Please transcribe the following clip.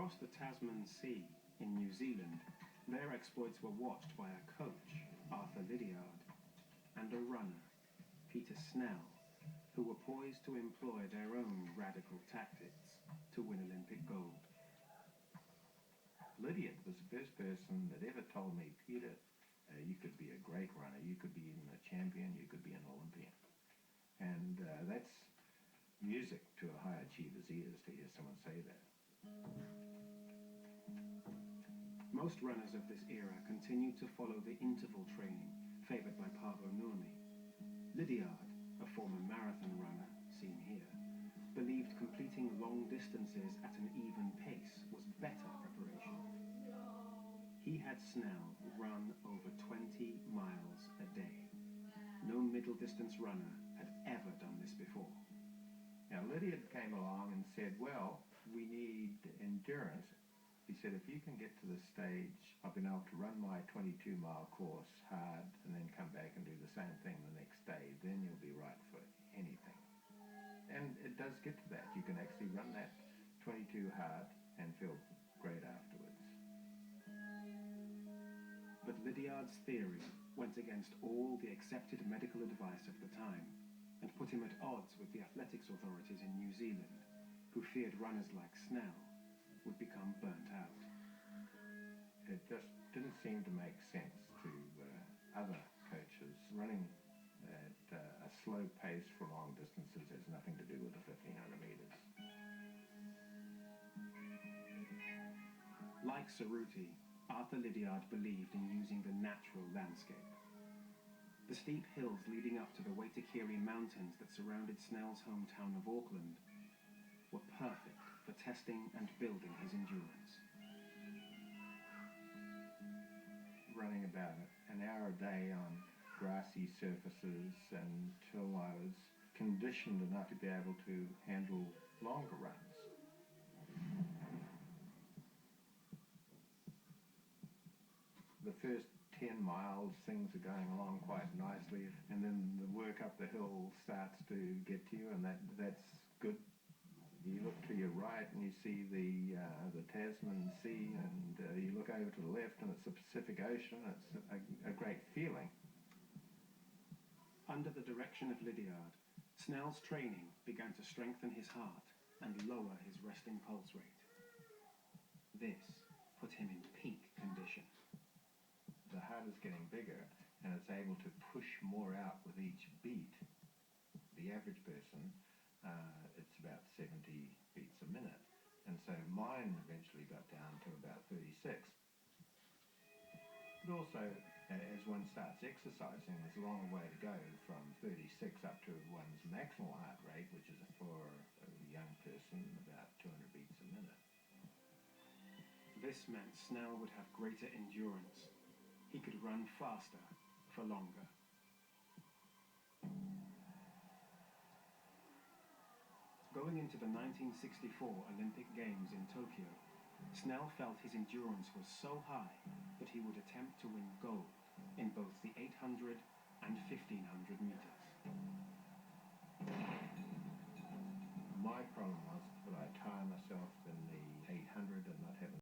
Across the Tasman Sea in New Zealand, their exploits were watched by a coach, SnellLydiard, and a runner, Snell, who were poised to employ their own radical tactics to win Olympic gold. Lydiard was the first person that ever told me, Peter, you could be a great runner, you could be even a champion, you could be an Olympian. And that's music to a high achiever's ears to hear someone say that. Most runners of this era continued to follow the interval training favoured by Paavo Nurmi. Lydiard, a former marathon runner, seen here, believed completing long distances at an even pace was better preparation. He had Snell run over 20 miles a day. No middle distance runner had ever done this before. Now Lydiard came along and said, well, we need endurance. He said, if you can get to the stage, I've been able to run my 22-mile course hard and then come back and do the same thing the next day, then you'll be right for anything. And it does get to that. You can actually run that 22 hard and feel great afterwards. But Lydiard's theory went against all the accepted medical advice of the time and put him at odds with the athletics authorities in New Zealand, who feared runners like Snell would become burnt out. It just didn't seem to make sense to other coaches. Running at a slow pace for long distances has nothing to do with the 1500 meters. Like Cerruti, SnellLydiard believed in using the natural landscape. The steep hills leading up to the Waitakere Mountains that surrounded Snell's hometown of Auckland were perfect for testing and building his endurance. Running about an hour a day on grassy surfaces until I was conditioned enough to be able to handle longer runs. The first 10 miles, things are going along quite nicely, and then the work up the hill starts to get to you, and that's good. You look to your right and you see the Tasman Sea, and you look over to the left and it's the Pacific Ocean. It's a great feeling. Under the direction of Lydiard, Snell's training began to strengthen his heart and lower his resting pulse rate. This put him in peak condition. The heart is getting bigger and it's able to push more out with each beat. The average person, it's about 70 beats a minute. And so mine eventually got down to about 36. But also, as one starts exercising, there's a long way to go from 36 up to one's maximal heart rate, which is for a young person about 200 beats a minute. This meant Snell would have greater endurance. He could run faster for longer. Going into the 1964 Olympic Games in Tokyo, Snell felt his endurance was so high that he would attempt to win gold in both the 800 and 1500 meters. My problem was that I tire myself